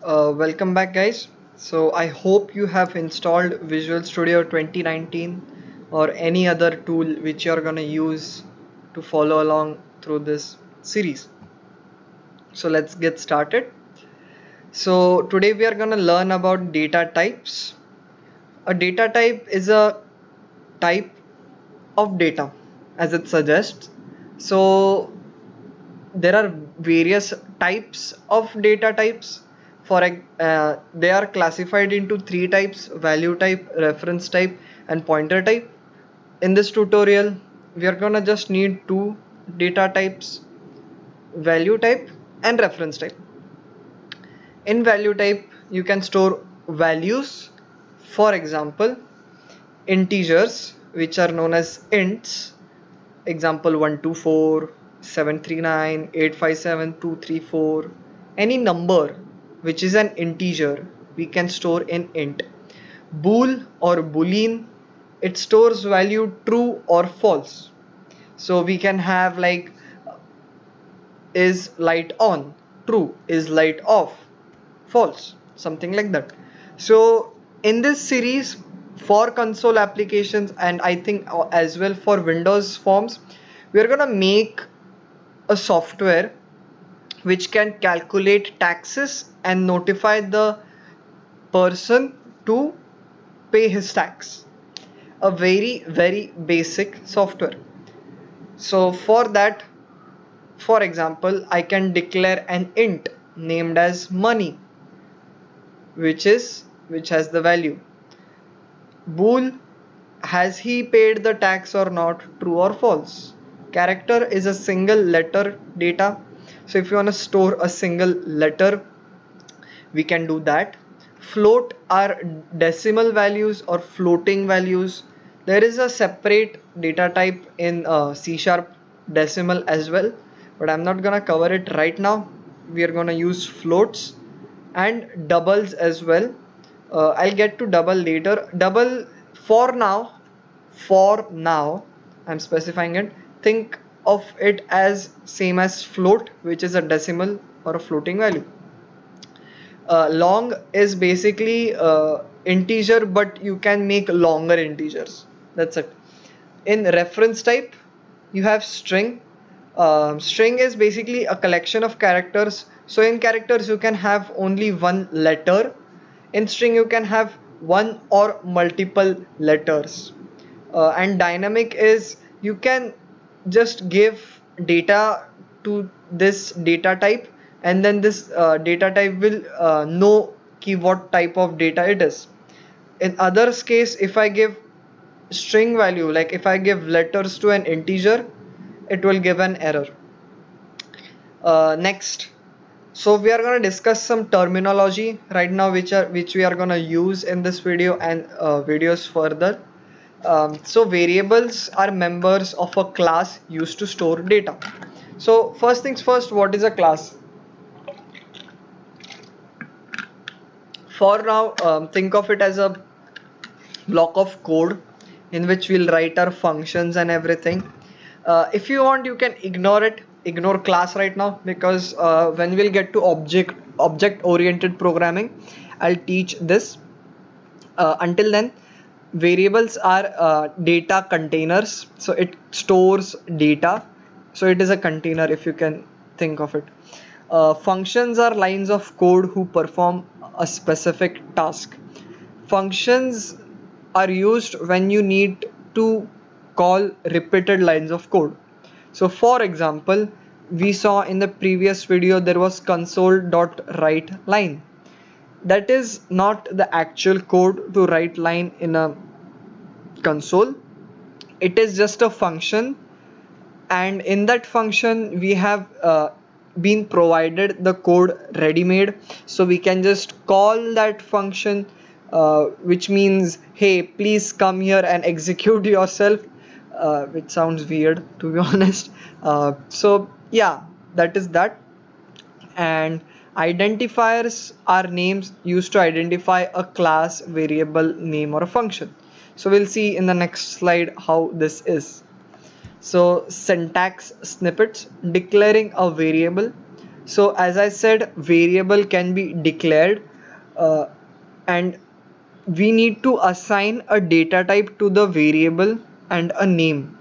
Welcome back, guys. So I hope you have installed Visual Studio 2019 or any other tool which you're gonna use to follow along through this series. So let's get started. So today we are gonna learn about data types. A data type is a type of data, as it suggests. So there are various types of data types. They are classified into three types: value type, reference type, and pointer type. In this tutorial we are gonna just need two data types: value type and reference type. In value type you can store values, for example integers, which are known as ints. Example 124, 739, 857, 234. Any number which is an integer we can store in int. Bool or boolean, it stores value true or false. So we can have like is light on, true, is light off, false, something like that. So in this series, for console applications and I think as well for Windows forms, we are gonna make a software which can calculate taxes and notify the person to pay his tax. A very basic software. So for that, for example, I can declare an int named as money, which has the value bool, has he paid the tax or not, true or false. Character is a single letter data, so if you want to store a single letter we can do that. Float are decimal values or floating values. There is a separate data type in C sharp, decimal as well, but I'm not gonna cover it right now. We are gonna use floats and doubles as well. I'll get to double later. Double for now, for now I'm specifying it. Think of it as same as float, which is a decimal or a floating value. Long is basically integer, but you can make longer integers. That's it. In reference type you have string. String is basically a collection of characters. So in characters you can have only one letter. In string you can have one or multiple letters. And dynamic is you can just give data to this data type, and then this data type will know what type of data it is. In others case, if I give string value, like if I give letters to an integer, it will give an error. Next, so we are going to discuss some terminology right now which we are going to use in this video and videos further. So variables are members of a class used to store data. So first things first, what is a class? For now, think of it as a block of code in which we'll write our functions and everything. If you want, you can ignore class right now, because when we'll get to object oriented programming, I'll teach this. Until then, variables are data containers, so it stores data, so it is a container if you can think of it. Functions are lines of code who perform a specific task. Functions are used when you need to call repeated lines of code. So for example, we saw in the previous video there was console.writeLine. That is not the actual code to write line in a console. It is just a function, and in that function we have been provided the code ready made, so we can just call that function, which means hey, please come here and execute yourself, which sounds weird to be honest. So yeah, that is that. And identifiers are names used to identify a class, variable, name, or a function. So we'll see in the next slide how this is. So syntax snippets: declaring a variable, So as I said, variable can be declared, uh, and we need to assign a data type to the variable and a name,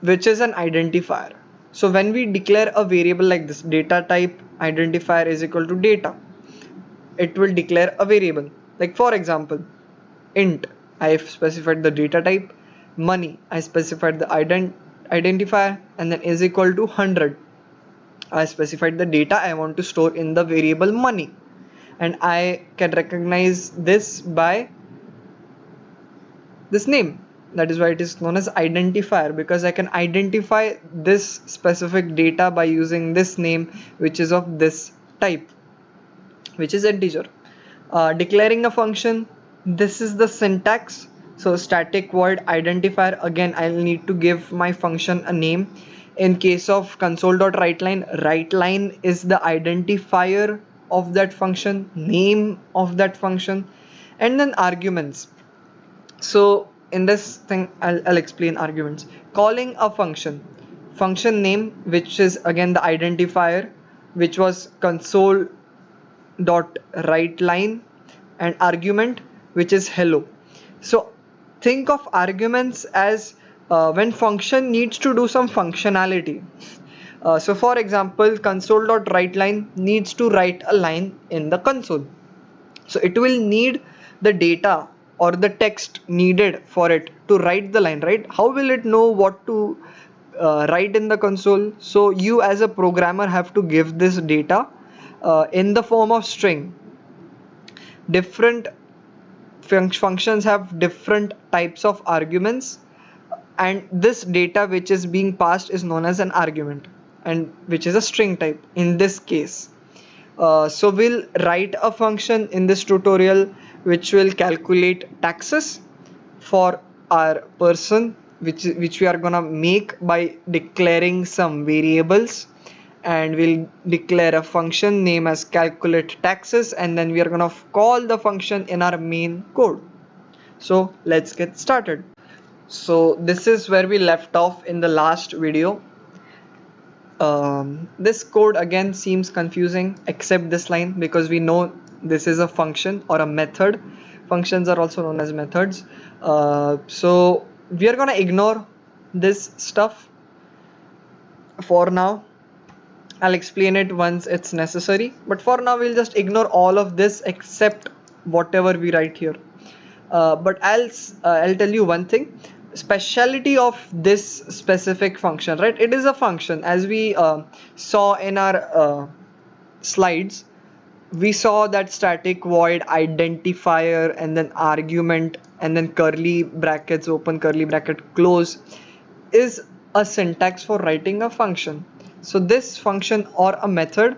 which is an identifier. So when we declare a variable like this, data type identifier is equal to data, it will declare a variable. Like for example, int, I have specified the data type, money, I specified the identifier, and then is equal to 100. I specified the data I want to store in the variable money, and I can recognize this by this name. That is why it is known as identifier, because I can identify this specific data by using this name, which is of this type, which is integer. Declaring a function, this is the syntax. So static void identifier, again I'll need to give my function a name. In case of console.writeLine, writeLine is the identifier of that function, name of that function, and then arguments. So in this thing, I'll explain arguments. Calling a function name, which is again the identifier, which was console dot write line, and argument, which is hello. So think of arguments as when function needs to do some functionality. So for example, console dot write line needs to write a line in the console, so it will need the data or the text needed for it to write the line, right? How will it know what to write in the console? So you as a programmer have to give this data in the form of string. Different functions have different types of arguments, and this data which is being passed is known as an argument, and which is a string type in this case. So we'll write a function in this tutorial which will calculate taxes for our person, which we are gonna make by declaring some variables, and we'll declare a function name as calculate taxes, and then we are gonna call the function in our main code. So let's get started. So this is where we left off in the last video. This code again seems confusing except this line, because we know this is a function or a method. Functions are also known as methods. So we are gonna ignore this stuff for now. I'll explain it once it's necessary, but for now we'll just ignore all of this except whatever we write here. But I'll tell you one thing. Speciality of this specific function, right? It is a function, as we saw in our slides. We saw that static void identifier, and then argument, and then curly brackets open, curly bracket close, is a syntax for writing a function. So this function or a method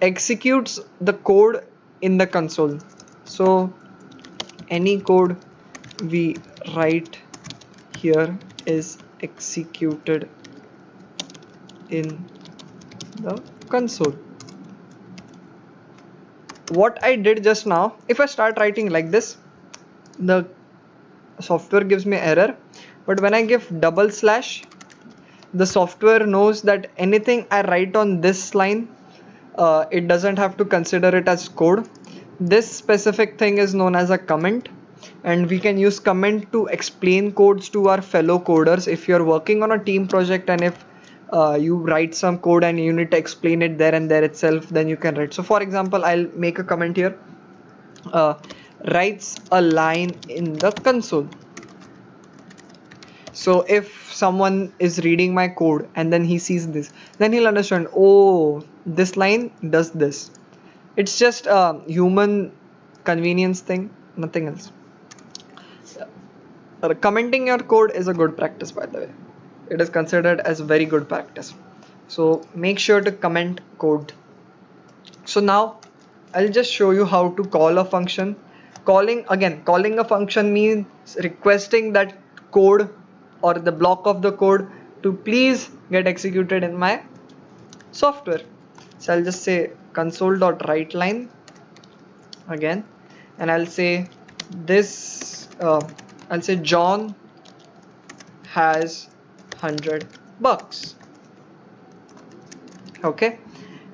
executes the code in the console. So any code we write here is executed in the console. What I did just now, if I start writing like this, the software gives me error, but when I give double slash, the software knows that anything I write on this line, it doesn't have to consider it as code. This specific thing is known as a comment, and we can use comment to explain codes to our fellow coders. If you're working on a team project, and if you write some code and you need to explain it there and there itself, then you can write. So for example, I'll make a comment here, writes a line in the console. So if someone is reading my code and then he sees this, then he'll understand, oh, this line does this. It's just a human convenience thing, nothing else. Commenting your code is a good practice, by the way. It is considered as very good practice. So make sure to comment code. So now I'll just show you how to call a function. Calling a function means requesting that code or the block of the code to please get executed in my software. So I'll just say console.writeLine again, and I'll say this, I'll say John has $100. Okay,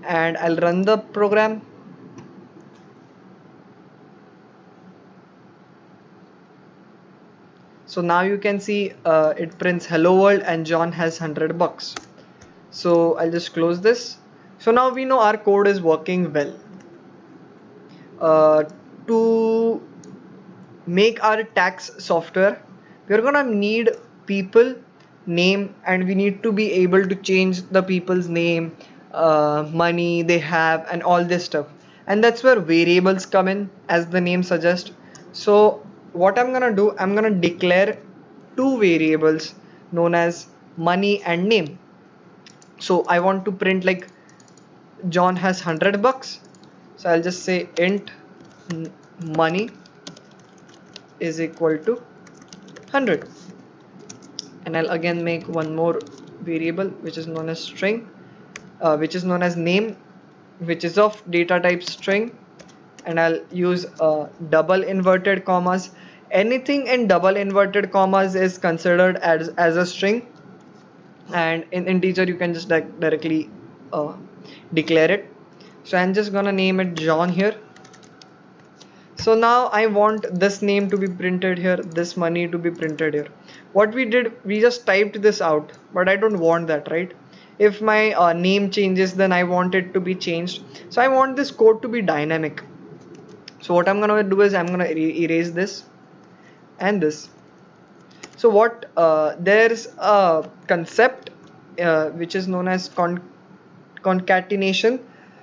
and I'll run the program. So now you can see it prints hello world and John has $100. So I'll just close this. So now we know our code is working well. To make our tax software, we're gonna need people name, and we need to be able to change the people's name, money they have, and all this stuff. And that's where variables come in, as the name suggests. So what I'm gonna do, I'm gonna declare two variables known as money and name. So I want to print like John has $100, so I'll just say int money is equal to 100, and I'll again make one more variable which is known as string, which is known as name, which is of data type string, and I'll use double inverted commas. Anything in double inverted commas is considered as a string, and in integer you can just directly uh, declare it. So I'm just gonna name it John here. So now I want this name to be printed here, this money to be printed here. What we did, we just typed this out, but I don't want that, right? If my name changes, then I want it to be changed. So I want this code to be dynamic. So what I'm gonna do is I'm gonna erase this and this. So what there's a concept which is known as concatenation.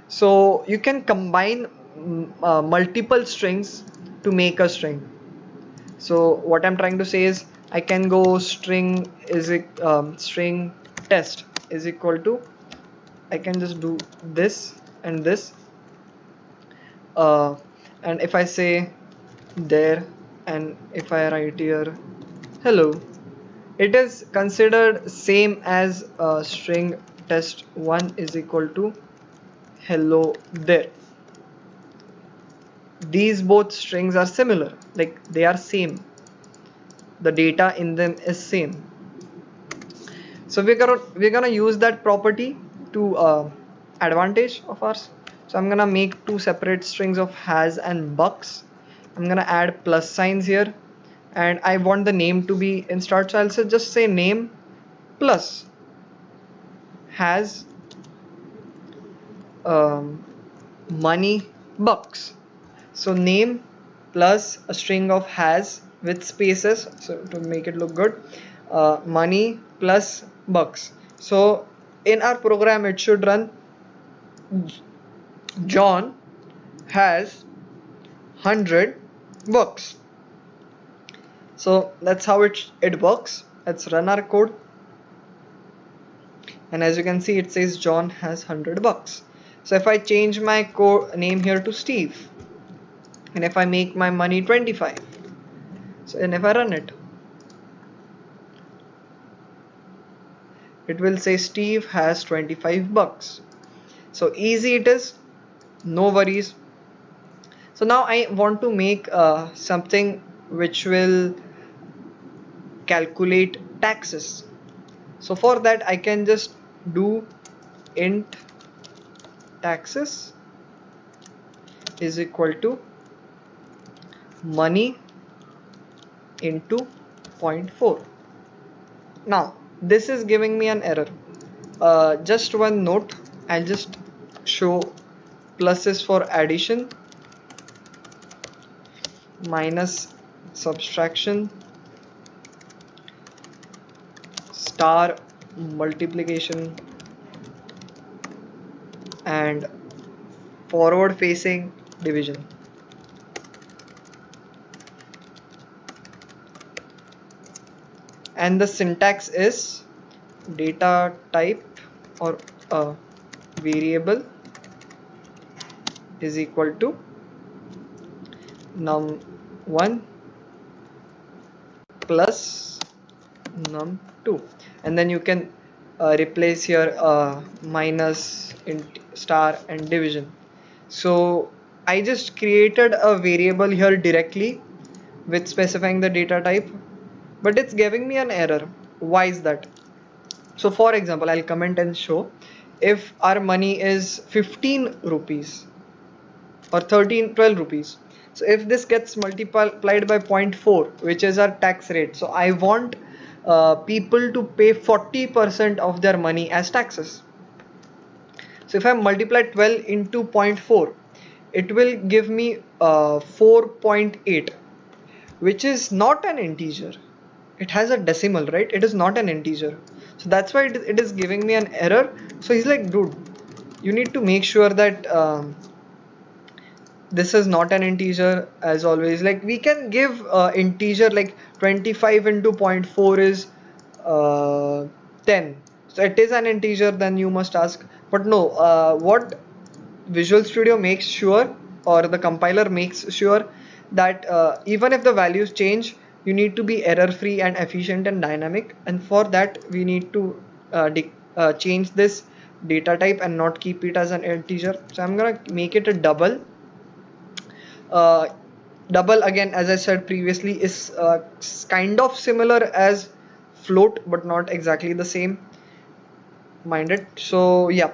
So you can combine multiple strings to make a string. So what I'm trying to say is I can go string test is equal to, I can just do this and this, uh, and if I say there, and if I write here hello, it is considered same as string test1 is equal to hello there. These both strings are similar, like they are same, the data in them is same. So we're gonna use that property to advantage of ours. So I'm gonna make two separate strings of has and bucks. I'm gonna add plus signs here, and I want the name to be in start, so I'll just say name plus has um, money bucks. So name plus a string of has with spaces, so to make it look good, money plus bucks. So in our program it should run John has 100 bucks. So that's how it works. Let's run our code, and as you can see it says John has 100 bucks. So if I change my name here to Steve, and if I make my money 25, so and if I run it, it will say Steve has 25 bucks. So easy it is, no worries. So now I want to make something which will calculate taxes. So for that I can just do int taxes is equal to money into 0.4. Now this is giving me an error. Just one note, I'll just show pluses for addition, minus subtraction, star multiplication, and forward facing division. And the syntax is data type or variable is equal to num1 plus num2, and then you can replace your minus star and division. So I just created a variable here directly with specifying the data type, but it's giving me an error. Why is that? So for example, I'll comment and show if our money is 15 rupees or 13 12 rupees. So if this gets multiplied by zero point 0.4, which is our tax rate, so I want people to pay 40% of their money as taxes. So if I multiply 12 into zero point 0.4, it will give me 4.8, which is not an integer. It has a decimal, right? It is not an integer. So that's why it is giving me an error. So he's like, dude, you need to make sure that this is not an integer. As always, like we can give integer like 25 into zero point 0.4 is 10, so it is an integer, then you must ask. But no, what Visual Studio makes sure, or the compiler makes sure, that even if the values change, you need to be error free and efficient and dynamic, and for that we need to change this data type and not keep it as an integer. So I'm gonna make it a double. uh, Double, again, as I said previously, is kind of similar as float but not exactly the same, mind it. So yeah,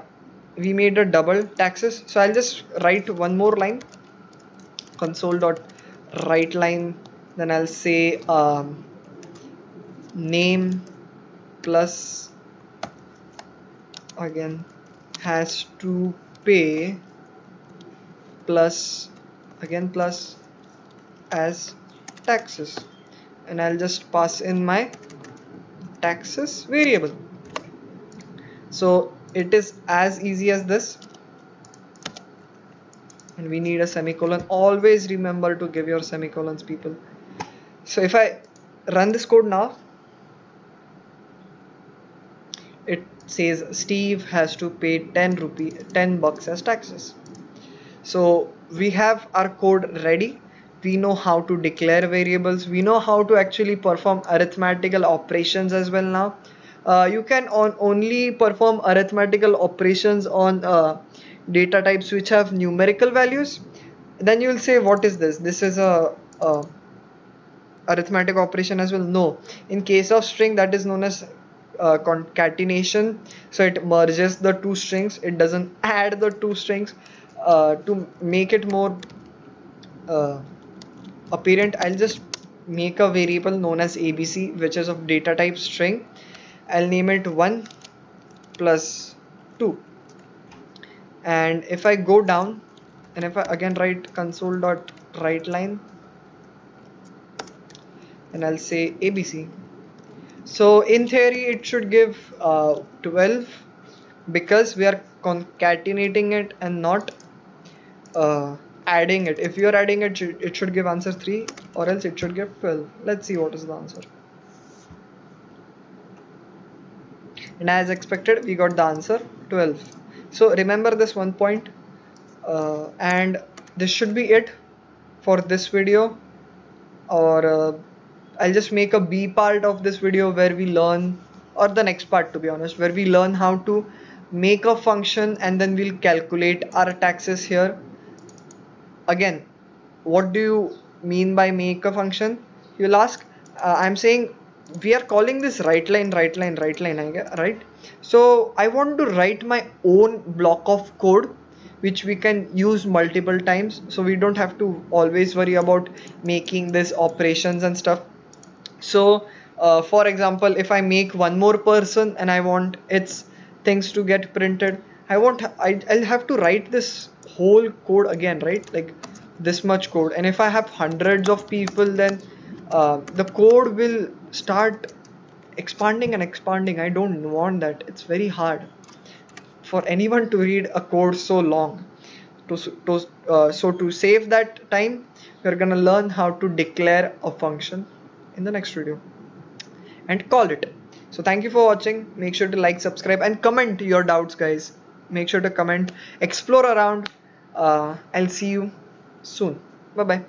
we made a double taxes. So I'll just write one more line, console dot write line, then I'll say name plus, again, has to pay plus, again, plus as taxes, and I'll just pass in my taxes variable. So it is as easy as this, and we need a semicolon. Always remember to give your semicolons, people. So if I run this code now, it says Steve has to pay 10 bucks as taxes. So we have our code ready. We know how to declare variables. We know how to actually perform arithmetical operations as well now. You can only perform arithmetical operations on data types which have numerical values. Then you will say, what is this? This is a arithmetic operation as well. No, in case of string, that is known as concatenation. So it merges the two strings, it doesn't add the two strings. To make it more uh, apparent, I'll just make a variable known as abc, which is of data type string. I'll name it 1 plus 2, and if I go down and if I again write console dot write line, and I'll say abc. So in theory it should give 12, because we are concatenating it and not adding it. If you are adding it, it should give answer 3, or else it should give 12. Let's see what is the answer. And as expected, we got the answer 12. So remember this one point, and this should be it for this video. Or I'll just make a B part of this video where we learn, or the next part to be honest, where we learn how to make a function and then we'll calculate our taxes here. Again, what do you mean by make a function, you'll ask? I'm saying we are calling this write line, right? So I want to write my own block of code which we can use multiple times, so we don't have to always worry about making this operations and stuff. So for example, if I make one more person and I want its things to get printed, I'll have to write this whole code again, right? Like this much code. And if I have hundreds of people, then the code will start expanding and expanding. I don't want that. It's very hard for anyone to read a code so long. So to save that time, we're gonna learn how to declare a function in the next video and call it. So thank you for watching. Make sure to like, subscribe, and comment your doubts, guys. Make sure to comment, explore around. I'll see you soon. Bye bye.